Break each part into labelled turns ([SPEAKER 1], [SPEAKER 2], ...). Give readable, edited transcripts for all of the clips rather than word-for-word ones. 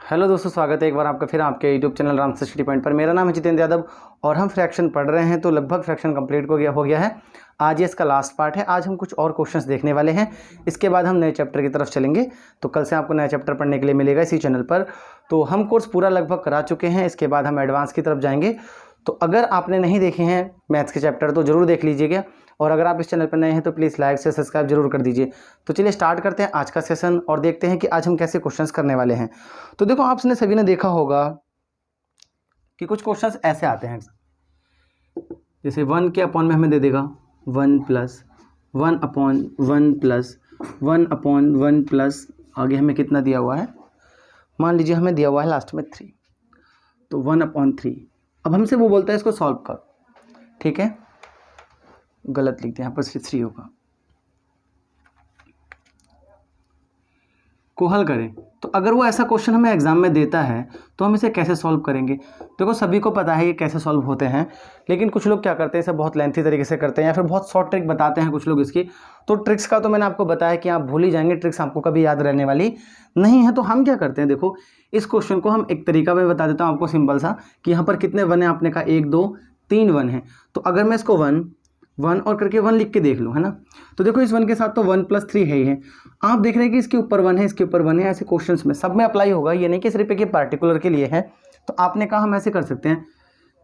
[SPEAKER 1] Hello दोस्तों, स्वागत है एक बार आपका फिर आपके YouTube channel Ram study point पर। मेरा नाम है जितेंद्र यादव और हम फ्रैक्शन पढ़ रहे हैं। तो लगभग फ्रैक्शन कंप्लीट हो गया है। आज ये इसका लास्ट पार्ट है। आज हम कुछ और क्वेश्चंस देखने वाले हैं, इसके बाद हम नए चैप्टर की तरफ चलेंगे। तो कल से आपको नया चैप्टर पढ़ने के लिए मिलेगा इसी चैनल पर। तो हम कोर्स पूरा लगभग करा चुके हैं, इसके बाद हम एडवांस की तरफ जाएंगे। तो अगर आपने नहीं देखे हैं मैथ्स के चैप्टर तो ज़रूर देख लीजिएगा, और अगर आप इस चैनल पर नए हैं तो प्लीज़ लाइक से सब्सक्राइब जरूर कर दीजिए। तो चलिए स्टार्ट करते हैं आज का सेशन और देखते हैं कि आज हम कैसे क्वेश्चंस करने वाले हैं। तो देखो, आपने सभी ने देखा होगा कि कुछ क्वेश्चंस ऐसे आते हैं, जैसे 1 के अपॉन में हमें दे देगा 1 plus 1 upon 1 plus 1 upon 1 plus आगे हमें कितना दिया हुआ है, मान लीजिए हमें दिया हुआ है लास्ट में 3, तो 1 अपॉन 3। अब हमसे वो बोलता है इसको सॉल्व कर, ठीक है, गलत लिखते हैं यहाँ पर 3 होगा, को हल करें। तो अगर वो ऐसा क्वेश्चन हमें एग्जाम में देता है तो हम इसे कैसे सॉल्व करेंगे। देखो, सभी को पता है ये कैसे सॉल्व होते हैं, लेकिन कुछ लोग क्या करते हैं, इसे बहुत लेंथी तरीके से करते हैं या फिर बहुत शॉर्ट ट्रिक बताते हैं कुछ लोग इसकी। तो ट्रिक्स का तो मैंने आपको बताया कि आप भूल ही जाएंगे, ट्रिक्स आपको कभी याद रहने वाली नहीं है। तो हम क्या करते हैं, देखो इस क्वेश्चन को हम एक तरीका में बता देता हूँ आपको सिंपल सा, कि यहाँ पर कितने वन है, आपने कहा 1 2 3 वन है। तो अगर मैं इसको 1 और करके 1 लिख के देख लूँ, है ना, तो देखो इस 1 के साथ तो 1 + 3 है ही है। आप देख रहे हैं कि इसके ऊपर 1 है, इसके ऊपर 1 है। ऐसे क्वेश्चंस में सब में अप्लाई होगा, ये नहीं कि सिर्फ एक पार्टिकुलर के लिए है। तो आपने कहा हम ऐसे कर सकते हैं,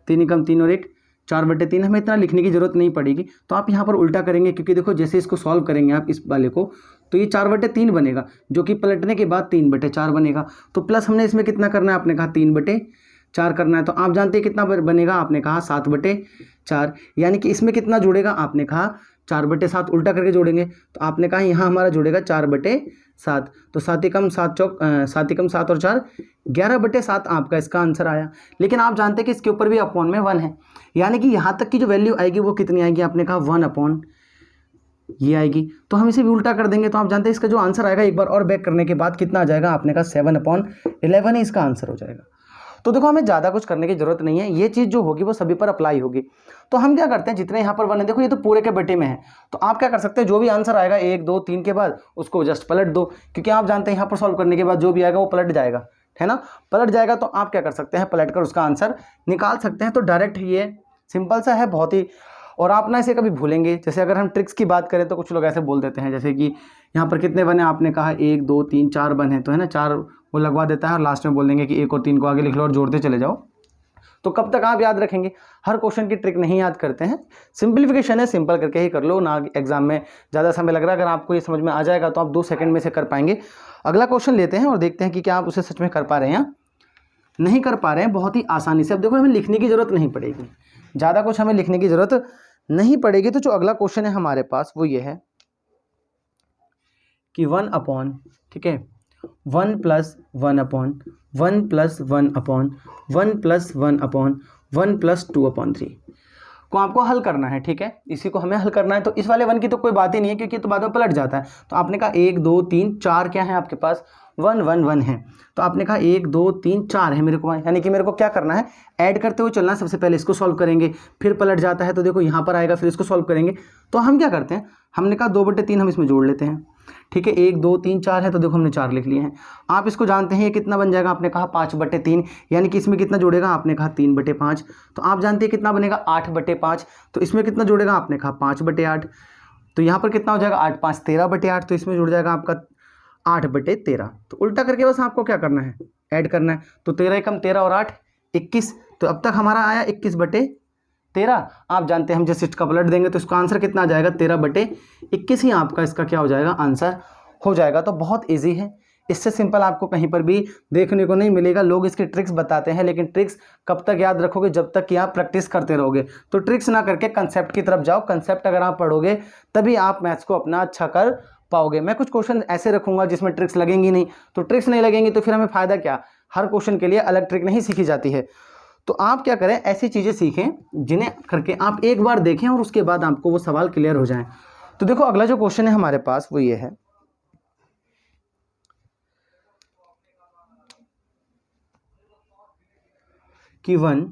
[SPEAKER 1] 3 × 3 और 1 4/3, हमें इतना लिखने की जरूरत नहीं पड़ेगी। तो आप यहाँ पर उल्टा करेंगे, क्योंकि देखो जैसे इसको सॉल्व करेंगे आप इस वाले को, तो ये 4/3 बनेगा, जो कि पलटने के बाद 3/4 बनेगा। तो प्लस हमने इसमें कितना करना है, आपने कहा 3/4 करना है। तो आप जानते हैं कितना बनेगा, आपने कहा 7/4, यानी कि इसमें कितना जुड़ेगा, आपने कहा 4/7 उल्टा करके जोड़ेंगे। तो आपने कहा यहाँ हमारा जुड़ेगा 4/7, तो 7 × 7 और 4 11/7 आपका इसका आंसर आया। लेकिन आप जानते हैं कि इसके ऊपर भी अपॉन में 1 है, यानी कि यहाँ तक की जो वैल्यू आएगी वो कितनी आएगी, आपने कहा 1 अपॉन ये आएगी। तो हम इसे भी उल्टा कर देंगे। तो आप जानते हैं इसका जो आंसर आएगा एक बार और बैक करने के बाद कितना आ जाएगा, आपने कहा 7/11 ही इसका आंसर हो जाएगा। तो देखो, हमें ज़्यादा कुछ करने की जरूरत नहीं है, ये चीज़ जो होगी वो सभी पर अप्लाई होगी। तो हम क्या करते हैं, जितने यहाँ पर 1 है, देखो ये तो पूरे के बटे में है, तो आप क्या कर सकते हैं, जो भी आंसर आएगा 1 2 3 के बाद उसको जस्ट पलट दो, क्योंकि आप जानते हैं यहाँ पर सॉल्व करने के बाद जो भी आएगा वो पलट जाएगा, है ना, पलट जाएगा। तो आप क्या कर सकते हैं, पलट कर उसका आंसर निकाल सकते हैं। तो डायरेक्ट ये सिंपल सा है बहुत ही, और आप ना इसे कभी भूलेंगे। जैसे अगर हम ट्रिक्स की बात करें तो कुछ लोग ऐसे बोल देते हैं, जैसे कि यहाँ पर कितने बने, आपने कहा 1 2 3 4 बन है, तो है ना 4 वो लगवा देता है और लास्ट में बोल देंगे कि 1 और 3 को आगे लिख लो और जोड़ते चले जाओ। तो कब तक आप याद रखेंगे, हर क्वेश्चन की ट्रिक नहीं याद करते हैं। सिंपलीफिकेशन है, सिंपल करके ही कर लो ना, एग्जाम में ज़्यादा समय लग रहा है। अगर आपको ये समझ में आ जाएगा तो आप 2 सेकंड में से कर पाएंगे। अगला क्वेश्चन लेते हैं और देखते हैं कि क्या आप उसे सच में कर पा रहे हैं या नहीं कर पा रहे हैं, बहुत ही आसानी से। अब देखो, हमें लिखने की जरूरत नहीं पड़ेगी, ज़्यादा कुछ हमें लिखने की जरूरत नहीं पड़ेगी। तो जो अगला क्वेश्चन है हमारे पास वो ये है कि 1 अपॉन, ठीक है, 1 + 1 अपॉन 1 + 1 अपॉन 1 + 1 अपॉन 1 + 2/3 को आपको हल करना है, ठीक है, इसी को हमें हल करना है। तो इस वाले 1 की तो कोई बात ही नहीं है, क्योंकि तो बाद में पलट जाता है। तो आपने कहा 1 2 3 4 क्या है आपके पास, 1 1 1 है। तो आपने कहा 1 2 3 4 है मेरे को, यानी कि मेरे को क्या करना है, ऐड करते हुए चलना है। सबसे पहले इसको सॉल्व करेंगे, फिर पलट जाता है तो देखो यहाँ पर आएगा, फिर इसको सॉल्व करेंगे। तो हम क्या करते हैं, हमने कहा 2/3 हम इसमें जोड़ लेते हैं, ठीक है, 1 2 3 4 है, तो देखो हमने 4 लिख लिए हैं। आप इसको जानते हैं ये कितना बन जाएगा, आपने कहा 5/3, यानी कि इसमें कितना जोड़ेगा, आपने कहा 3/5। तो आप जानते हैं कितना बनेगा, 8/5। तो इसमें कितना जोड़ेगा, आपने कहा 5/8। तो यहाँ पर कितना हो जाएगा, 8 5 13/8, तो इसमें जुड़ जाएगा आपका 8/13। तो उल्टा करके बस आपको क्या करना है, ऐड करना है। तो 13 × 13 और 8 21। तो अब तक हमारा आया 21/13। आप जानते हैं हम जैसे इसका पलट देंगे तो इसका आंसर कितना आ जाएगा, 13/21 ही आपका इसका क्या हो जाएगा, आंसर हो जाएगा। तो बहुत इजी है, इससे सिंपल आपको कहीं पर भी देखने को नहीं मिलेगा। लोग इसकी ट्रिक्स बताते हैं, लेकिन ट्रिक्स कब तक याद रखोगे, जब तक कि आप प्रैक्टिस करते रहोगे। तो ट्रिक्स ना करके कंसेप्ट की तरफ जाओ, कंसेप्ट अगर आप पढ़ोगे तभी आप मैथ्स को अपना अच्छा कर पाओगे। मैं कुछ क्वेश्चन ऐसे रखूंगा जिसमें ट्रिक्स लगेंगी नहीं, तो ट्रिक्स नहीं लगेंगी तो फिर हमें फ़ायदा क्या, हर क्वेश्चन के लिए अलग ट्रिक नहीं सीखी जाती है। तो आप क्या करें, ऐसी चीज़ें सीखें जिन्हें करके आप एक बार देखें और उसके बाद आपको वो सवाल क्लियर हो जाएं। तो देखो, अगला जो क्वेश्चन है हमारे पास वो ये है कि 1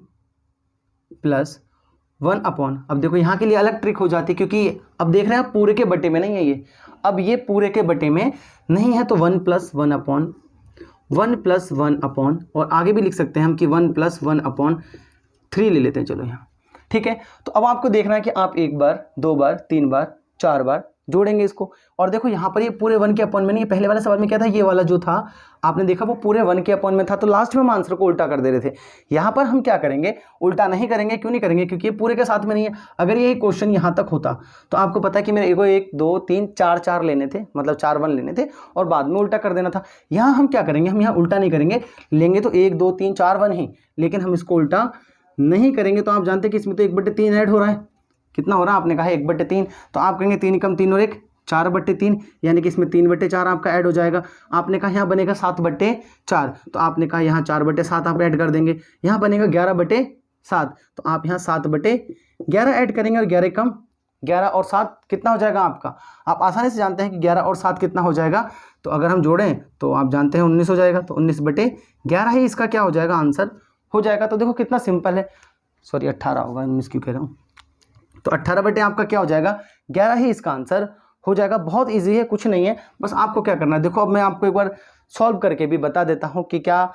[SPEAKER 1] + 1 अपॉन, अब देखो यहाँ के लिए अलग ट्रिक हो जाती है, क्योंकि अब देख रहे हैं आप पूरे के बटे में नहीं है ये, अब ये पूरे के बटे में नहीं है। तो 1 + 1 अपॉन 1 + 1 अपॉन, और आगे भी लिख सकते हैं हम कि 1 + 1/3 ले लेते हैं। चलो यहाँ ठीक है। तो अब आपको देखना है कि आप 1 बार, 2 बार, 3 बार, 4 बार जोड़ेंगे इसको। और देखो यहाँ पर ये पूरे 1 के अपॉन में नहीं, पहले वाले सवाल में क्या था, ये वाला जो था आपने देखा वो पूरे 1 के अपॉन में था, तो लास्ट में हम आंसर को उल्टा कर दे रहे थे। यहाँ पर हम क्या करेंगे, उल्टा नहीं करेंगे। क्यों नहीं करेंगे, क्योंकि ये पूरे के साथ में नहीं है। अगर यही क्वेश्चन यहाँ तक होता तो आपको पता है कि मेरे को 1 2 3 4 लेने थे, मतलब 4 1 लेने थे और बाद में उल्टा कर देना था। यहाँ हम क्या करेंगे, हम यहाँ उल्टा नहीं करेंगे, लेंगे तो 1 2 3 4 1 ही, लेकिन हम इसको उल्टा नहीं करेंगे। तो आप जानते हैं कि इसमें तो 1/3 ऐड हो रहा है। कितना हो रहा है, आपने कहा 1/3, तो आप कहेंगे 3 कम 3 और 1 4/3, यानी कि इसमें 3/4 आपका ऐड हो जाएगा। आपने कहा यहाँ बनेगा 7/4, तो आपने कहा यहाँ 4/7 आप ऐड कर देंगे, यहाँ बनेगा 11/7, तो आप यहाँ 7/11 ऐड करेंगे, और 11 कम 11 और 7 कितना हो जाएगा आपका। आप आसानी से जानते हैं कि 11 और 7 कितना हो जाएगा, तो अगर हम जोड़ें तो आप जानते हैं 19 हो जाएगा, तो 19/11 ही इसका क्या हो जाएगा, आंसर हो जाएगा। तो देखो कितना सिंपल है, सॉरी 18 होगा, 19 क्यों कह रहा हूँ, तो 18 आपका क्या हो जाएगा, 11 ही इसका आंसर हो जाएगा। बहुत इजी है, कुछ नहीं है, बस आपको क्या करना है। देखो अब मैं आपको एक बार सॉल्व करके भी बता देता हूँ कि क्या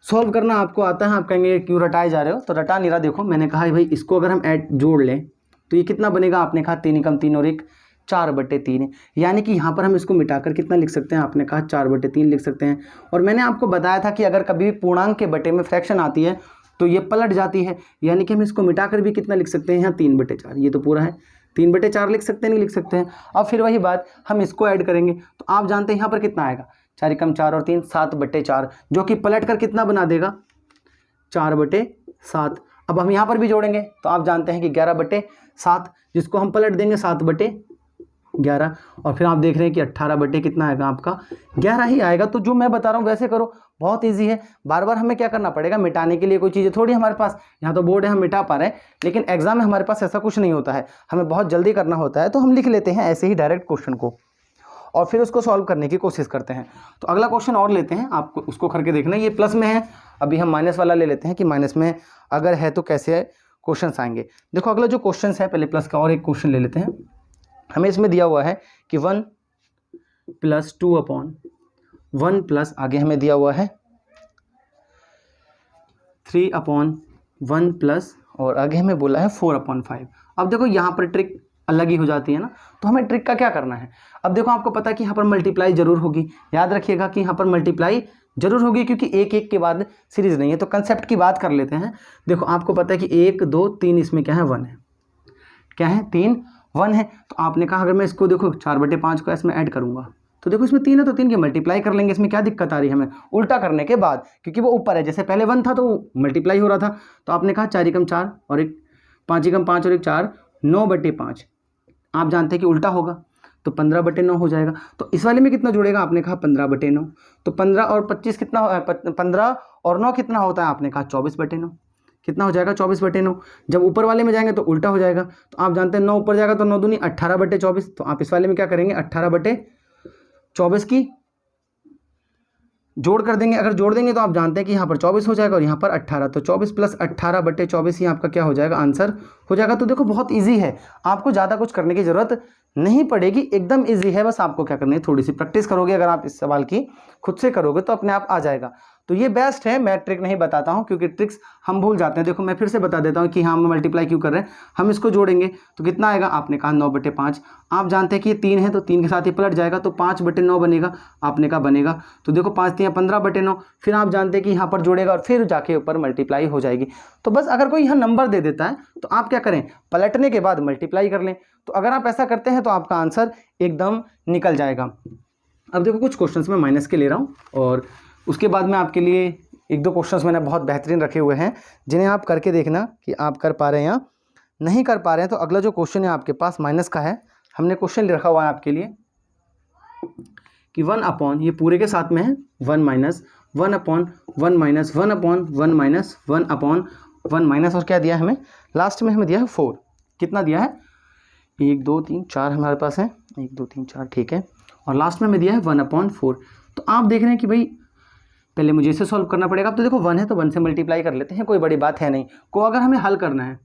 [SPEAKER 1] सॉल्व करना आपको आता है। आप कहेंगे क्यों रटाए जा रहे हो, तो रटा नहीं रहा। देखो मैंने कहा भाई इसको अगर हम जोड़ लें तो ये कितना बनेगा, आपने कहा 3 कम 3 और 1 4/3, यानी कि यहाँ पर हम इसको मिटाकर कितना लिख सकते हैं, आपने कहा 4/3 लिख सकते हैं। और मैंने आपको बताया था कि अगर कभी भी पूर्णांक के बटे में फ्रैक्शन आती है तो ये पलट जाती है, यानी कि हम इसको मिटाकर भी कितना लिख सकते हैं, यहाँ 3/4, ये तो पूरा है 3/4 लिख सकते हैं, नहीं लिख सकते हैं। अब फिर वही बात, हम इसको ऐड करेंगे तो आप जानते हैं यहाँ पर कितना आएगा, 4 कम 4 और 3 7/4, जो कि पलट कर कितना बना देगा, 4/7। अब हम यहाँ पर भी जोड़ेंगे तो आप जानते हैं कि 11/7, जिसको हम पलट देंगे 7/11, और फिर आप देख रहे हैं कि 18 कितना आएगा आपका, 11 ही आएगा। तो जो मैं बता रहा हूँ वैसे करो, बहुत इजी है। बार बार हमें क्या करना पड़ेगा, मिटाने के लिए कोई चीज़ें थोड़ी हमारे पास, यहाँ तो बोर्ड है हम मिटा पा रहे हैं, लेकिन एग्जाम में हमारे पास ऐसा कुछ नहीं होता है, हमें बहुत जल्दी करना होता है, तो हम लिख लेते हैं ऐसे ही डायरेक्ट क्वेश्चन को और फिर उसको सॉल्व करने की कोशिश करते हैं। तो अगला क्वेश्चन और लेते हैं, आपको उसको करके देखना है। ये प्लस में है, अभी हम माइनस वाला ले लेते हैं कि माइनस में अगर है तो कैसे क्वेश्चन आएंगे। देखो अगला जो क्वेश्चन है, पहले प्लस का और एक क्वेश्चन ले लेते हैं। हमें इसमें दिया हुआ है कि 1 + 2/1 प्लस आगे हमें दिया हुआ है 3/1 प्लस, और आगे हमें बोला है 4/5। अब देखो यहाँ पर ट्रिक अलग ही हो जाती है ना, तो हमें ट्रिक का क्या करना है। अब देखो आपको पता है कि यहाँ पर मल्टीप्लाई जरूर होगी, याद रखिएगा कि यहाँ पर मल्टीप्लाई जरूर होगी, क्योंकि एक एक के बाद सीरीज नहीं है। तो कंसेप्ट की बात कर लेते हैं। देखो आपको पता है कि 1 2 3 इसमें क्या है, 1 है, क्या है 3 1 है। तो आपने कहा अगर मैं इसको देखो 4/5 को इसमें ऐड करूंगा तो देखो इसमें 3 है तो 3 की मल्टीप्लाई कर लेंगे। इसमें क्या दिक्कत आ रही है हमें, उल्टा करने के बाद, क्योंकि वो ऊपर है, जैसे पहले 1 था तो मल्टीप्लाई हो रहा था। तो आपने कहा 4 कम 4 और 1 5 कम 5 और 1 4 9/5, आप जानते हैं कि उल्टा होगा तो 15/9 हो जाएगा। तो इस वाले में कितना जुड़ेगा, आपने कहा 15/9, तो 15 और 25 कितना, 15 और 9 कितना होता है, आपने कहा 24/9, कितना हो जाएगा 24/9। जब ऊपर वाले में जाएंगे तो उल्टा हो जाएगा। तो आप जानते हैं 9 ऊपर जाएगा तो 9 दूनी 18/24, तो आप इस वाले में क्या करेंगे 18/24 की जोड़ कर देंगे। अगर जोड़ देंगे तो आप जानते हैं कि यहाँ पर 24 हो जाएगा और यहाँ पर 18, तो 24 + 18/24 ही आपका क्या हो जाएगा, आंसर हो जाएगा। तो देखो बहुत इजी है, आपको ज़्यादा कुछ करने की ज़रूरत नहीं पड़ेगी, एकदम इजी है। बस आपको क्या करना है, थोड़ी सी प्रैक्टिस करोगे, अगर आप इस सवाल की खुद से करोगे तो अपने आप आ जाएगा। तो ये बेस्ट है, मैं ट्रिक नहीं बताता हूँ क्योंकि ट्रिक्स हम भूल जाते हैं। देखो मैं फिर से बता देता हूँ कि हाँ हम मल्टीप्लाई क्यों कर रहे हैं। हम इसको जोड़ेंगे तो कितना आएगा, आपने कहा 9/5, आप जानते हैं कि ये 3 है तो 3 के साथ ही पलट जाएगा तो 5/9 बनेगा, आपने कहा बनेगा। तो देखो 5 3 15/9, फिर आप जानते हैं कि यहाँ पर जोड़ेगा और फिर जाके ऊपर मल्टीप्लाई हो जाएगी। तो बस अगर कोई यहाँ नंबर दे देता है तो आप क्या करें, पलटने के बाद मल्टीप्लाई कर लें। तो अगर आप ऐसा करते हैं तो आपका आंसर एकदम निकल जाएगा। अब देखो कुछ क्वेश्चंस मैं माइनस के ले रहा हूँ और उसके बाद में आपके लिए 1-2 क्वेश्चंस मैंने बहुत बेहतरीन रखे हुए हैं जिन्हें आप करके देखना कि आप कर पा रहे हैं या नहीं कर पा रहे हैं। तो अगला जो क्वेश्चन है आपके पास माइनस का है, हमने क्वेश्चन रखा हुआ है आपके लिए कि 1/, ये पूरे के साथ में है 1 - 1/1 - 1/1 - 1/1 माइनस, और क्या दिया है हमें लास्ट में, हमें दिया है 4। कितना दिया है, 1 2 3 4 हमारे पास है, 1 2 3 4 ठीक है, और लास्ट में हमें दिया है 1/4। तो आप देख रहे हैं कि भाई पहले मुझे इसे सॉल्व करना पड़ेगा। अब तो देखो 1 है तो 1 से मल्टीप्लाई कर लेते हैं, कोई बड़ी बात है नहीं। को अगर हमें हल करना है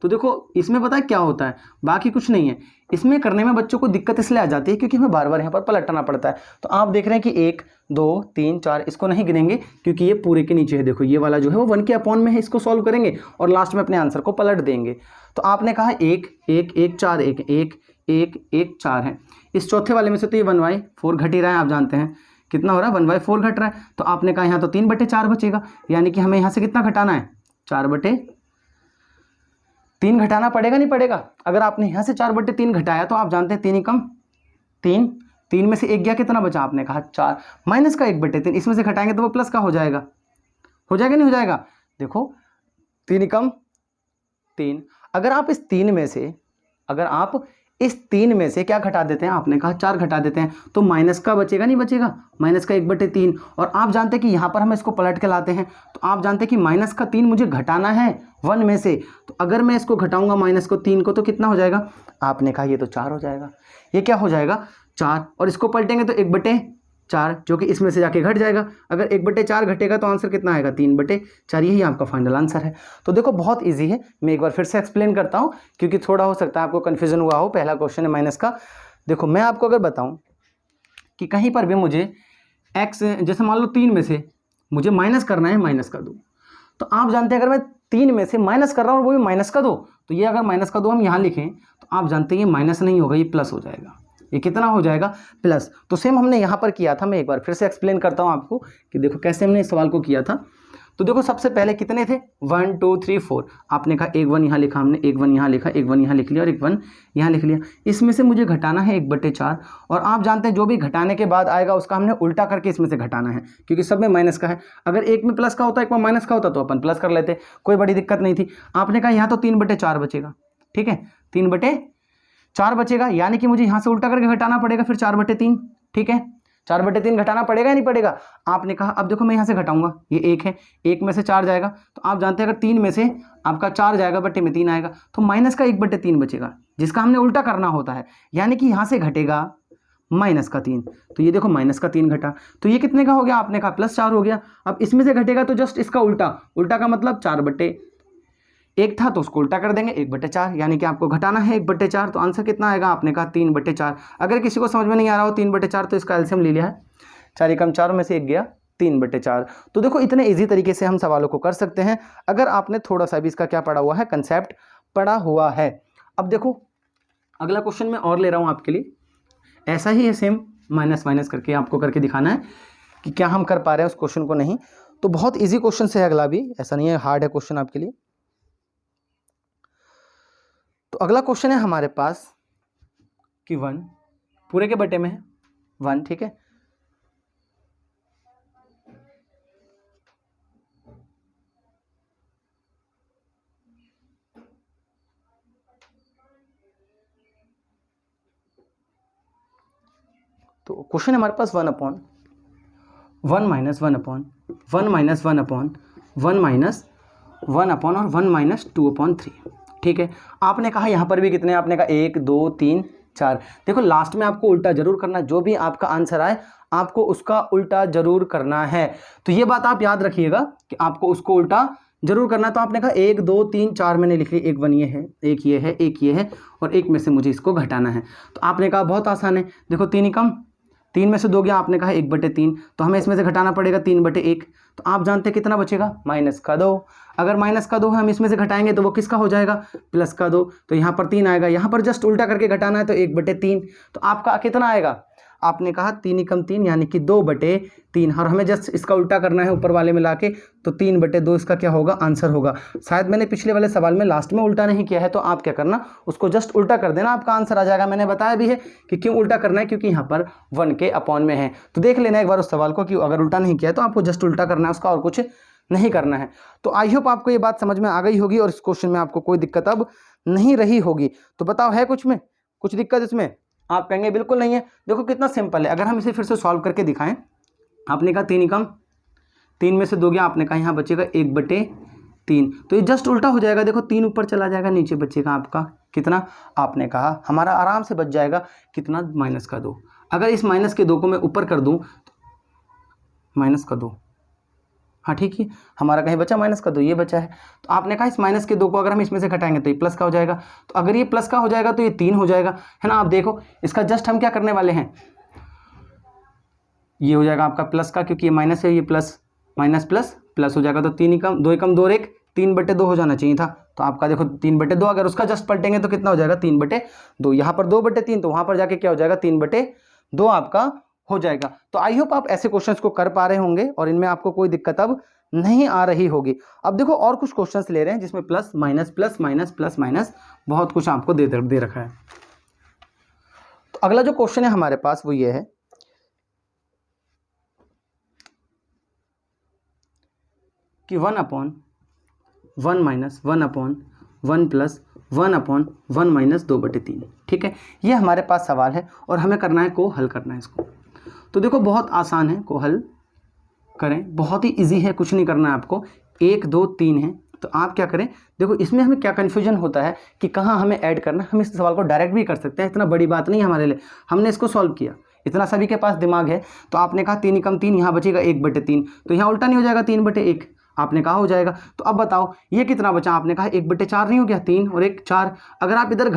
[SPEAKER 1] तो देखो इसमें पता है क्या होता है, बाकी कुछ नहीं है। इसमें करने में बच्चों को दिक्कत इसलिए आ जाती है क्योंकि हमें बार बार यहाँ पर पलटना पड़ता है। तो आप देख रहे हैं कि 1 2 3 4 इसको नहीं गिनेंगे क्योंकि ये पूरे के नीचे है। देखो ये वाला जो है वो 1 के अपॉन में है, इसको सॉल्व करेंगे और लास्ट में अपने आंसर को पलट देंगे। तो आपने कहा 1 1 1 4 1 1 1 1 4 है। इस चौथे वाले में से तो ये 1/4 घट ही रहा है, आप जानते हैं कितना हो रहा है, 1/4 घट रहा है। तो आपने कहा यहाँ तो 3/4 बचेगा, यानी कि हमें यहाँ से कितना घटाना है, 4/3 घटाना पड़ेगा नहीं पड़ेगा। अगर आपने यहाँ से 4/3 घटाया तो आप जानते हैं 3 एकम 3, 3 में से 1 गया, कितना बचा, आपने कहा 4 माइनस का 1/3, इसमें से घटाएंगे तो वो प्लस का हो जाएगा नहीं हो जाएगा। देखो 3 एकम 3, अगर आप इस 3 में से क्या घटा देते हैं, आपने कहा 4 घटा देते हैं तो माइनस का बचेगा नहीं बचेगा, माइनस का 1/3। और आप जानते हैं कि यहाँ पर हम इसको पलट के लाते हैं, तो आप जानते हैं कि माइनस का 3 मुझे घटाना है 1 में से। तो अगर मैं इसको घटाऊंगा माइनस को 3 को तो कितना हो जाएगा, आपने कहा ये तो 4 हो जाएगा। ये क्या हो जाएगा 4, और इसको पलटेंगे तो 1/4 जो कि इसमें से जाके घट जाएगा। अगर 1/4 घटेगा तो आंसर कितना आएगा, 3/4। यही आपका फाइनल आंसर है। तो देखो बहुत इजी है, मैं एक बार फिर से एक्सप्लेन करता हूँ क्योंकि थोड़ा हो सकता है आपको कन्फ्यूजन हुआ हो। पहला क्वेश्चन है माइनस का। देखो मैं आपको अगर बताऊँ कि कहीं पर भी मुझे एक्स, जैसे मान लो 3 में से मुझे माइनस करना है माइनस का 2, तो आप जानते हैं अगर मैं 3 में से माइनस कर रहा हूँ और वो भी माइनस का 2, तो ये अगर माइनस का 2 हम यहाँ लिखें तो आप जानते हैं ये माइनस नहीं होगा, ये प्लस हो जाएगा। ये कितना हो जाएगा, प्लस। तो सेम हमने यहाँ पर किया था, मैं एक बार फिर से एक्सप्लेन करता हूँ आपको कि देखो कैसे हमने इस सवाल को किया था। तो देखो सबसे पहले कितने थे, 1 2 3 4, आपने कहा 1 1 यहाँ लिखा, हमने 1 1 यहाँ लिखा, 1 1 यहाँ लिख लिया और 1 1 यहाँ लिख लिया। इसमें से मुझे घटाना है 1/4, और आप जानते हैं जो भी घटाने के बाद आएगा उसका हमने उल्टा करके इसमें से घटाना है क्योंकि सब में माइनस का है। अगर एक में प्लस का होता, एक में माइनस का होता तो अपन प्लस कर लेते, कोई बड़ी दिक्कत नहीं थी। आपने कहा यहाँ तो 3/4 बचेगा, ठीक है, 3/4 बचेगा, यानी कि मुझे यहाँ से उल्टा करके घटाना पड़ेगा फिर 4/3, ठीक है, 4/3 घटाना पड़ेगा या नहीं पड़ेगा। आपने कहा अब देखो मैं यहाँ से घटाऊंगा, ये 1 है, 1 में से 4 जाएगा, तो आप जानते हैं अगर 3 में से आपका 4 जाएगा बट्टे में 3 आएगा तो माइनस का 1/3 बचेगा, जिसका हमने उल्टा करना होता है, यानी कि यहाँ से घटेगा माइनस का 3। तो ये देखो माइनस का 3 घटा, तो ये कितने का हो गया, आपने कहा +4 हो गया। अब इसमें से घटेगा तो जस्ट इसका उल्टा, उल्टा का मतलब 4/1 था तो उसको उल्टा कर देंगे 1/4, यानी कि आपको घटाना है 1/4। तो आंसर कितना आएगा, आपने कहा 3/4। अगर किसी को समझ में नहीं आ रहा हो 3/4 तो इसका एलसीएम ले लिया है, 4 एकम 4 में से 1 गया 3/4। तो देखो इतने इजी तरीके से हम सवालों को कर सकते हैं अगर आपने थोड़ा सा भी इसका क्या पढ़ा हुआ है, कंसेप्ट पढ़ा हुआ है। अब देखो अगला क्वेश्चन मैं और ले रहा हूँ आपके लिए, ऐसा ही है सेम, माइनस माइनस करके आपको करके दिखाना है कि क्या हम कर पा रहे हैं उस क्वेश्चन को। नहीं तो बहुत ईजी क्वेश्चन से है अगला भी, ऐसा नहीं है हार्ड है क्वेश्चन आपके लिए। तो अगला क्वेश्चन है हमारे पास कि 1 पूरे के बटे में है 1, ठीक है, तो क्वेश्चन है हमारे पास 1 upon 1 minus 1 upon 1 minus 1 upon 1 minus 1 upon और 1 माइनस 2/3, ठीक है। आपने कहा यहाँ पर भी कितने, आपने कहा 1 2 3 4। देखो लास्ट में आपको उल्टा जरूर करना, जो भी आपका आंसर आए आपको उसका उल्टा जरूर करना है। तो ये बात आप याद रखिएगा कि आपको उसको उल्टा जरूर करना। तो आपने कहा 1 2 3 4 मैंने लिख लिया, 1 1 ये है, 1 ये है, 1 ये है और 1 में से मुझे इसको घटाना है। तो आपने कहा बहुत आसान है, देखो 3 एकम 3 में से 2 गया, आपने कहा 1/3, तो हमें इसमें से घटाना पड़ेगा 3/1। तो आप जानते हैं कितना बचेगा, माइनस का 2। अगर माइनस का 2 हम इसमें से घटाएंगे तो वो किसका हो जाएगा, प्लस का 2। तो यहाँ पर 3 आएगा, यहाँ पर जस्ट उल्टा करके घटाना है तो 1/3। तो आपका कितना आएगा, आपने कहा 3 एकम 3 यानी कि 2/3, और हमें जस्ट इसका उल्टा करना है ऊपर वाले में लाके, तो 3/2 इसका क्या होगा, आंसर होगा। शायद मैंने पिछले वाले सवाल में लास्ट में उल्टा नहीं किया है, तो आप क्या करना, उसको जस्ट उल्टा कर देना, आपका आंसर आ जाएगा। मैंने बताया भी है कि क्यों उल्टा करना है, क्योंकि यहाँ पर 1 के अपॉन में है। तो देख लेना एक बार उस सवाल को कि अगर उल्टा नहीं किया है तो आपको जस्ट उल्टा करना है उसका, और कुछ नहीं करना है। तो आई होप आपको ये बात समझ में आ गई होगी और इस क्वेश्चन में आपको कोई दिक्कत अब नहीं रही होगी। तो बताओ है कुछ में कुछ दिक्कत इसमें, आप कहेंगे बिल्कुल नहीं है। देखो कितना सिंपल है, अगर हम इसे फिर से सॉल्व करके दिखाएं। आपने कहा 3 एकम 3 में से 2 गया, आपने कहा यहाँ बचेगा 1/3, तो ये जस्ट उल्टा हो जाएगा। देखो 3 ऊपर चला जाएगा, नीचे बचेगा आपका कितना, आपने कहा हमारा आराम से बच जाएगा कितना, माइनस का 2। अगर इस माइनस के 2 को मैं ऊपर कर दूं, माइनस का 2 हाँ ठीक है, हमारा कहीं बचा माइनस का, तो ये बचा है। तो आपने कहा इस माइनस के 2 को अगर हम इसमें से घटाएंगे तो ये प्लस का हो जाएगा। तो अगर ये प्लस का हो जाएगा तो ये 3 हो जाएगा, है ना। आप देखो इसका जस्ट हम क्या करने वाले हैं, ये हो जाएगा आपका प्लस का, क्योंकि ये माइनस है, ये प्लस माइनस प्लस प्लस हो जाएगा। तो 3 एकम 2 एकम 2 और 1 3/2 हो जाना चाहिए था। तो आपका देखो 3/2, अगर उसका जस्ट पलटेंगे तो कितना हो जाएगा 3/2। यहाँ पर 2/3, तो वहाँ पर जाके क्या हो जाएगा 3/2 आपका हो जाएगा। तो आई होप आप ऐसे क्वेश्चंस को कर पा रहे होंगे और इनमें आपको कोई दिक्कत अब नहीं आ रही होगी। अब देखो और कुछ क्वेश्चंस ले रहे हैं जिसमें plus minus plus minus plus minus बहुत कुछ आपको दे रखा है। तो अगला जो क्वेश्चन है हमारे पास वो ये है कि 1/1 माइनस 1/1 प्लस 1/1 माइनस 2/3। ठीक है, ये हमारे पास सवाल है और हमें करना है को हल करना है इसको। तो देखो बहुत आसान है, को हल करें, बहुत ही इजी है, कुछ नहीं करना है आपको। 1 2 3 है, तो आप क्या करें, देखो इसमें हमें क्या कन्फ्यूजन होता है कि कहाँ हमें ऐड करना है। हम इस सवाल को डायरेक्ट भी कर सकते हैं, इतना बड़ी बात नहीं है हमारे लिए। हमने इसको सॉल्व किया, इतना सभी के पास दिमाग है। तो आपने कहा 3 एकम 3, यहाँ बचेगा 1/3, तो यहाँ उल्टा नहीं हो जाएगा 3/1, आपने कहा हो जाएगा। तो अब बताओ ये कितना बचा, आपने कहा 1/4 नहीं हो गया, 3 और 1 4। अगर आप इधर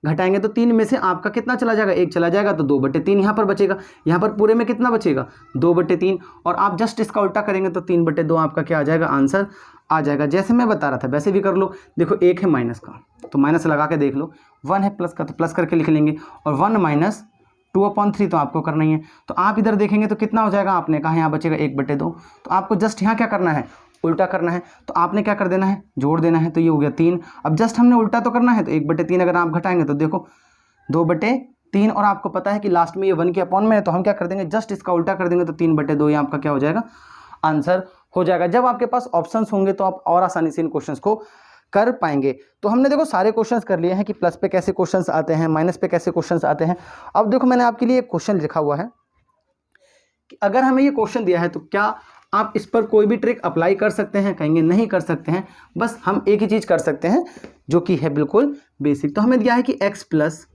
[SPEAKER 1] घटाएंगे तो 3 में से आपका कितना चला जाएगा, 1 चला जाएगा, तो 2/3 यहाँ पर बचेगा। यहाँ पर पूरे में कितना बचेगा 2/3, और आप जस्ट इसका उल्टा करेंगे तो 3/2 आपका क्या आ जाएगा, आंसर आ जाएगा। जैसे मैं बता रहा था वैसे भी कर लो। देखो 1 है माइनस का, तो माइनस लगा के देख लो। 1 है प्लस का, तो प्लस करके लिख लेंगे। और 1 माइनस 2/3 तो आपको करना ही है। तो आप इधर देखेंगे तो कितना हो जाएगा, आपने कहा यहाँ बचेगा 1/2। तो आपको जस्ट यहाँ क्या करना है, उल्टा करना है। तो आपने क्या कर देना है, जोड़ देना है। तो ये हो गया 3। अब जस्ट हमने उल्टा तो करना है, तो 1/3 अगर आप घटाएंगे तो देखो 2/3, और आपको पता है कि लास्ट में ये 1 के अपॉन में है, तो हम क्या कर देंगे, जस्ट इसका उल्टा कर देंगे तो 3/2 ये आपका क्या हो जाएगा, आंसर हो जाएगा। जब आपके पास ऑप्शंस होंगे तो आप और आसानी से इन क्वेश्चंस को कर पाएंगे। तो हमने देखो सारे क्वेश्चंस कर लिए हैं कि प्लस पे कैसे क्वेश्चंस आते हैं, माइनस पे कैसे क्वेश्चंस आते हैं। अब देखो मैंने आपके लिए एक क्वेश्चन लिखा हुआ है कि अगर हमें ये क्वेश्चन दिया है तो क्या आप इस पर कोई भी ट्रिक अप्लाई कर सकते हैं, कहेंगे नहीं कर सकते हैं। बस हम एक ही चीज़ कर सकते हैं जो कि है बिल्कुल बेसिक। तो हमें दिया है कि x प्लस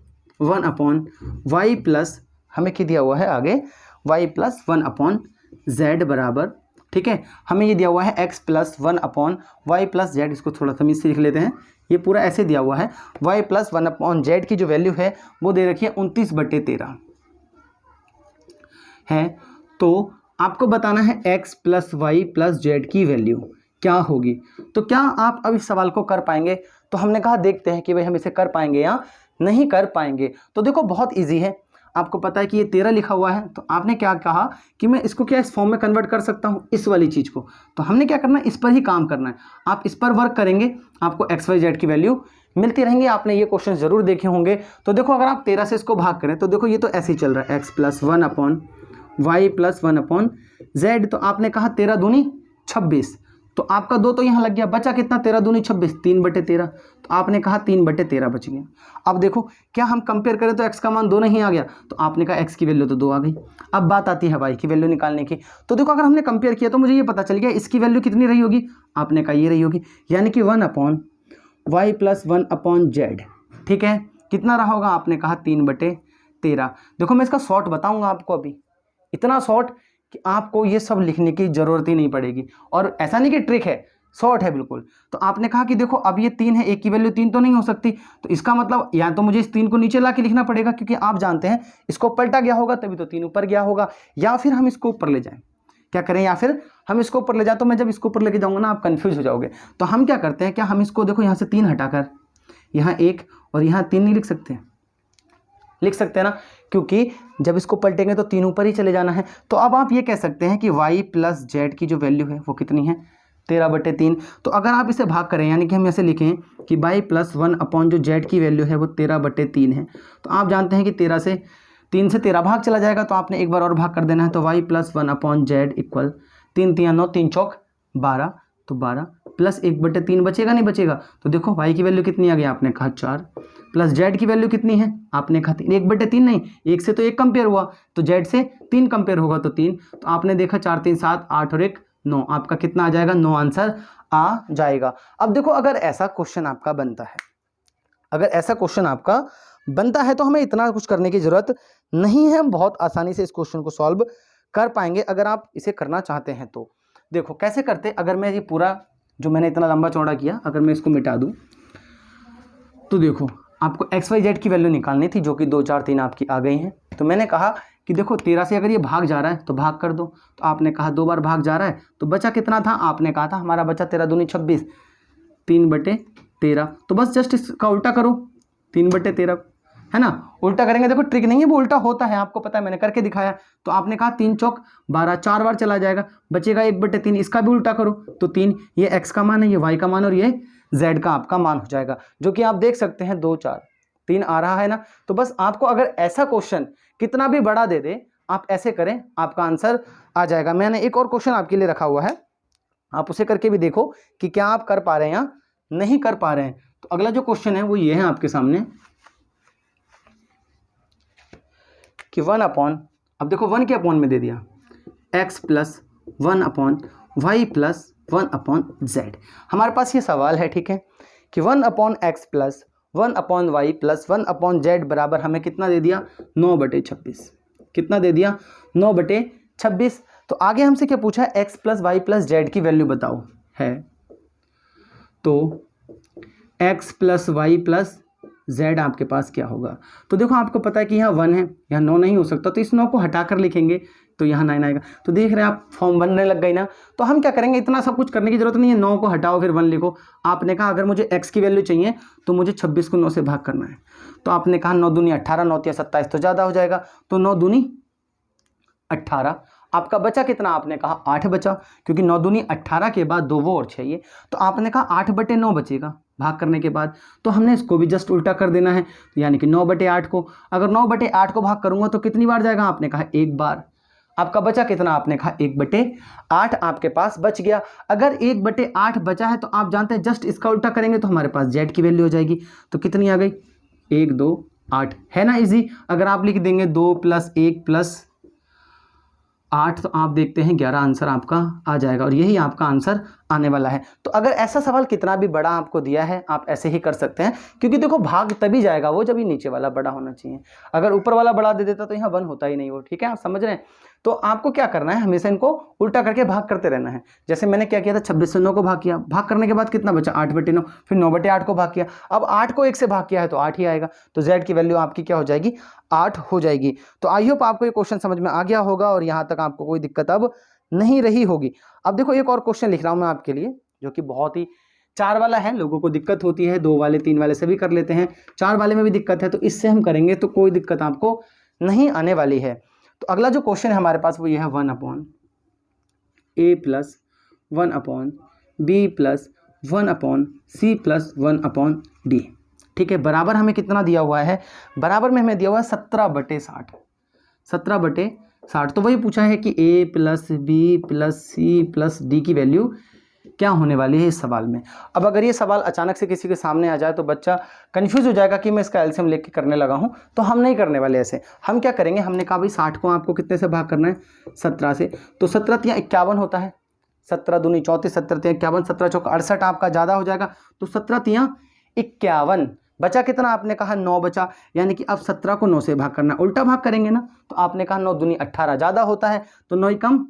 [SPEAKER 1] 1/y प्लस, हमें क्या दिया हुआ है आगे, y प्लस 1/z बराबर, ठीक है। हमें ये दिया हुआ है x plus 1/y plus z, इसको थोड़ा तमीज़ से लिख लेते हैं। ये पूरा ऐसे दिया हुआ है, y प्लस 1/z की जो वैल्यू है वो दे रखी है 29/13 है। तो आपको बताना है x plus y plus z की वैल्यू क्या होगी। तो क्या आप अब इस सवाल को कर पाएंगे, तो हमने कहा देखते हैं कि भाई हम इसे कर पाएंगे या नहीं कर पाएंगे। तो देखो बहुत इजी है, आपको पता है कि ये 13 लिखा हुआ है। तो आपने क्या कहा कि मैं इसको क्या इस फॉर्म में कन्वर्ट कर सकता हूँ, इस वाली चीज़ को। तो हमने क्या करना है, इस पर ही काम करना है। आप इस पर वर्क करेंगे, आपको एक्स वाई जेड की वैल्यू मिलती रहेंगी। आपने ये क्वेश्चन जरूर देखे होंगे। तो देखो अगर आप 13 से इसको भाग करें तो देखो ये तो ऐसे ही चल रहा है, x plus 1/y plus 1/z। तो आपने कहा 13 दूनी 26, तो आपका 2 तो यहाँ लग गया, बचा कितना, 13 दूनी 26, 3/13। तो आपने कहा 3/13 बच गया। अब देखो क्या हम कंपेयर करें तो x का मान 2 नहीं आ गया, तो आपने कहा x की वैल्यू तो 2 आ गई। अब बात आती है y की वैल्यू निकालने की। तो देखो अगर हमने कंपेयर किया तो मुझे ये पता चल गया इसकी वैल्यू कितनी रही होगी, आपने कहा ये रही होगी, यानी कि 1/y प्लस 1/z। ठीक है, कितना रहा होगा, आपने कहा 3/13। देखो मैं इसका शॉर्ट बताऊंगा आपको, अभी इतना शॉर्ट कि आपको ये सब लिखने की ज़रूरत ही नहीं पड़ेगी। और ऐसा नहीं कि ट्रिक है, शॉर्ट है बिल्कुल। तो आपने कहा कि देखो अब ये 3 है, एक की वैल्यू 3 तो नहीं हो सकती, तो इसका मतलब या तो मुझे इस 3 को नीचे ला के लिखना पड़ेगा, क्योंकि आप जानते हैं इसको पलटा गया होगा तभी तो 3 ऊपर गया होगा, या फिर हम इसको ऊपर ले जाएं। क्या करें, या फिर हम इसको ऊपर ले जाए। तो मैं जब इसको ऊपर लेके जाऊँगा ना आप कन्फ्यूज हो जाओगे। तो हम क्या करते हैं, क्या हम इसको देखो यहाँ से 3 हटाकर यहाँ 1 और यहाँ 3 नहीं लिख सकते हैं, लिख सकते हैं ना, क्योंकि जब इसको पलटेंगे तो 3 ऊपर ही चले जाना है। तो अब आप ये कह सकते हैं कि y प्लस जेड की जो वैल्यू है वो कितनी है, 13/3। तो अगर आप इसे भाग करें, यानी कि हम ऐसे लिखें कि y प्लस 1/जो जेड की वैल्यू है वो 13/3 है। तो आप जानते हैं कि 3 से 13 भाग चला जाएगा, तो आपने एक बार और भाग कर देना है। तो y प्लस 1/z इक्वल 3 3 9, 3 चौक 12, तो 12 प्लस 1/3 बचेगा नहीं बचेगा। तो देखो y की वैल्यू कितनी आ गई, आपने कहा 4, प्लस z की वैल्यू कितनी है, आपने कहा 3, 1/3 नहीं, 1 से तो 1 कंपेयर हुआ, तो z से 3 कंपेयर होगा तो 3। तो आपने देखा 4 3 7 8 और 1 9, आपका कितना आ जाएगा, 9 आंसर आ जाएगा। अब देखो अगर ऐसा क्वेश्चन आपका बनता है, अगर ऐसा क्वेश्चन आपका बनता है तो हमें इतना कुछ करने की जरूरत नहीं है, हम बहुत आसानी से इस क्वेश्चन को सॉल्व कर पाएंगे अगर आप इसे करना चाहते हैं तो। देखो कैसे करते, अगर मैं ये पूरा जो मैंने इतना लंबा चौड़ा किया अगर मैं इसको मिटा दूँ तो देखो आपको एक्स वाई जेड की वैल्यू निकालनी थी जो कि 2 4 3 आपकी आ गई हैं। तो मैंने कहा कि देखो 13 से अगर ये भाग जा रहा है तो भाग कर दो, तो आपने कहा 2 बार भाग जा रहा है तो बचा कितना था, आपने कहा था हमारा बचा 13 दूनी 26, 3/13। तो बस जस्ट इसका उल्टा करो, 3/13 है ना, उल्टा करेंगे। देखो ट्रिक नहीं है, वो उल्टा होता है, आपको पता है, मैंने करके दिखाया। तो आपने कहा 3 चौक 12, 4 बार चला जाएगा, बचेगा 1/3। इसका भी उल्टा करो तो 3, ये एक्स का मान है, ये वाई का मान और ये जेड का आपका मान हो जाएगा, जो कि आप देख सकते हैं 2 4 3 आ रहा है ना। तो बस आपको अगर ऐसा क्वेश्चन कितना भी बड़ा दे दे, आप ऐसे करें, आपका आंसर आ जाएगा। मैंने एक और क्वेश्चन आपके लिए रखा हुआ है, आप उसे करके भी देखो कि क्या आप कर पा रहे हैं या नहीं कर पा रहे हैं। तो अगला जो क्वेश्चन है वो ये है आपके सामने कि 1 अब देखो 1 के अपॉन में दे दिया x + 1/y + 1/z। हमारे पास ये सवाल है, ठीक है, कि 1/x + 1/y + 1/z बराबर हमें कितना दे दिया, 9/26। कितना दे दिया, 9/26। तो आगे हमसे क्या पूछा है, x + y + z की वैल्यू बताओ है। तो x + y + z आपके पास क्या होगा। तो देखो आपको पता है कि यहाँ 1 है, यहाँ 9 नहीं हो सकता, तो इस 9 को हटाकर लिखेंगे तो यहाँ 9 आएगा। तो देख रहे हैं आप, फॉर्म बनने लग गई ना। तो हम क्या करेंगे, इतना सब कुछ करने की जरूरत नहीं है, 9 को हटाओ फिर 1 लिखो। आपने कहा अगर मुझे x की वैल्यू चाहिए तो मुझे 26 को 9 से भाग करना है। तो आपने कहा 9 दूनी 18, 9 तिया 27 तो ज़्यादा हो जाएगा, तो 9 दूनी 18। आपका बचा कितना, आपने कहा 8 बचा, क्योंकि 9 दूनी 18 के बाद 2 वो और चाहिए। तो आपने कहा 8/9 बचेगा भाग करने के बाद। तो हमने इसको भी जस्ट उल्टा कर देना है, यानी कि 9/8 को, अगर 9/8 को भाग करूंगा तो कितनी बार जाएगा, आपने कहा 1 बार। आपका बचा कितना, आपने कहा 1/8 आपके पास बच गया। अगर 1/8 बचा है तो आप जानते हैं जस्ट इसका उल्टा करेंगे तो हमारे पास जेड की वैल्यू हो जाएगी। तो कितनी आ गई, 1 2 8, है ना इजी। अगर आप लिख देंगे 2 + 1 + 8 तो आप देखते हैं 11 आंसर आपका आ जाएगा, और यही आपका आंसर आने वाला है। तो अगर ऐसा सवाल कितना भी बड़ा आपको दिया है आप ऐसे ही कर सकते हैं, क्योंकि देखो भाग तभी जाएगा वो जब ये नीचे वाला बड़ा होना चाहिए। अगर ऊपर वाला बड़ा दे देता तो यहाँ 1 होता ही नहीं वो, ठीक है, आप समझ रहे हैं। तो आपको क्या करना है, हमेशा इनको उल्टा करके भाग करते रहना है। जैसे मैंने क्या किया था, 26 से 9 को भाग किया, भाग करने के बाद कितना बचा, 8/9, फिर 9/8 को भाग किया। अब 8 को 1 से भाग किया है तो 8 ही आएगा, तो जेड की वैल्यू आपकी क्या हो जाएगी, 8 हो जाएगी। तो आई होप आपको ये क्वेश्चन समझ में आ गया होगा और यहाँ तक आपको कोई दिक्कत अब नहीं रही होगी। अब देखो एक और क्वेश्चन लिख रहा हूँ मैं आपके लिए, जो कि बहुत ही 4 वाला है। लोगों को दिक्कत होती है 2 वाले 3 वाले सभी कर लेते हैं, 4 वाले में भी दिक्कत है, तो इससे हम करेंगे तो कोई दिक्कत आपको नहीं आने वाली है। तो अगला जो क्वेश्चन है हमारे पास वो ये है 1/a + 1/b + 1/c + 1/d। ठीक है, बराबर हमें कितना दिया हुआ है, बराबर में हमें दिया हुआ है 17/60। 17/60। तो वही पूछा है कि a + b + c + d की वैल्यू क्या होने वाली है इस सवाल में। अब अगर ये सवाल अचानक से किसी के सामने आ जाए तो बच्चा कंफ्यूज हो जाएगा कि मैं इसका एलसीएम लेके करने लगा हूँ, तो हम नहीं करने वाले ऐसे। हम क्या करेंगे, हमने कहा भाई 60 को आपको कितने से भाग करना है, 17 से। तो 17 तिया 51 होता है, 17 दूनी 34, 17 तिया 51, 17 चौक 68 आपका ज़्यादा हो जाएगा, तो 17 तिया 51। बचा कितना, आपने कहा 9 बचा, यानी कि अब 17 को 9 से भाग करना, उल्टा भाग करेंगे ना। तो आपने कहा 9 दूनी 18 ज़्यादा होता है, तो 9 कम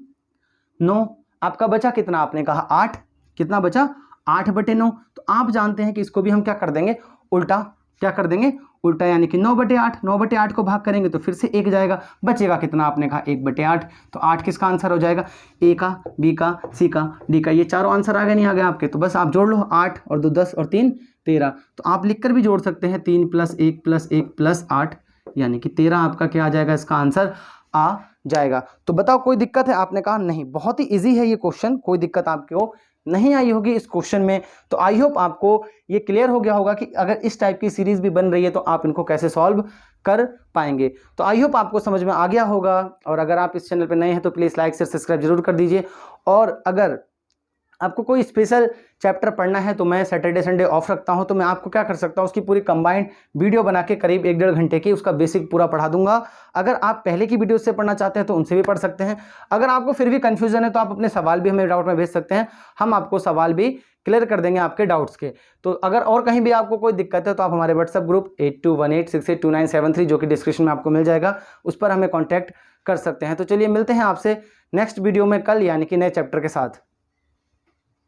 [SPEAKER 1] 9। आपका बचा कितना, आपने कहा 8। कितना बचा, 8/9। तो आप जानते हैं कि इसको भी हम क्या कर देंगे, उल्टा। क्या कर देंगे, उल्टा, यानी कि 9/8। 9/8 को भाग करेंगे तो फिर से 1 जाएगा, बचेगा कितना, आपने कहा 1/8। तो 8 किसका आंसर हो जाएगा, ए का, बी का, सी का, डी का। ये चारों आंसर आ गए, नहीं आ गए आपके, तो बस आप जोड़ लो, 8 और 2 10 और 3 13। तो आप लिखकर भी जोड़ सकते हैं, 3 + 1 + 1 + 8, यानी कि 13 आपका क्या आ जाएगा, इसका आंसर आ जाएगा। तो बताओ कोई दिक्कत है, आपने कहा नहीं, बहुत ही ईजी है ये क्वेश्चन, कोई दिक्कत आपको नहीं आई होगी इस क्वेश्चन में। तो आई होप आपको ये क्लियर हो गया होगा कि अगर इस टाइप की सीरीज भी बन रही है तो आप इनको कैसे सॉल्व कर पाएंगे। तो आई होप आपको समझ में आ गया होगा, और अगर आप इस चैनल पर नए हैं तो प्लीज़ लाइक शेयर सब्सक्राइब जरूर कर दीजिए। और अगर आपको कोई स्पेशल चैप्टर पढ़ना है तो मैं सैटरडे संडे ऑफ रखता हूं, तो मैं आपको क्या कर सकता हूं, उसकी पूरी कंबाइंड वीडियो बना के करीब 1-1.5 घंटे की उसका बेसिक पूरा पढ़ा दूंगा। अगर आप पहले की वीडियो से पढ़ना चाहते हैं तो उनसे भी पढ़ सकते हैं। अगर आपको फिर भी कन्फ्यूजन है तो आप अपने सवाल भी हमें डाउट में भेज सकते हैं, हम आपको सवाल भी क्लियर कर देंगे आपके डाउट्स के। तो अगर और कहीं भी आपको कोई दिक्कत है तो आप हमारे व्हाट्सएप ग्रुप 8218682973 जो कि डिस्क्रिप्शन में आपको मिल जाएगा, उस पर हमें कॉन्टैक्ट कर सकते हैं। तो चलिए मिलते हैं आपसे नेक्स्ट वीडियो में कल, यानी कि नए चैप्टर के साथ।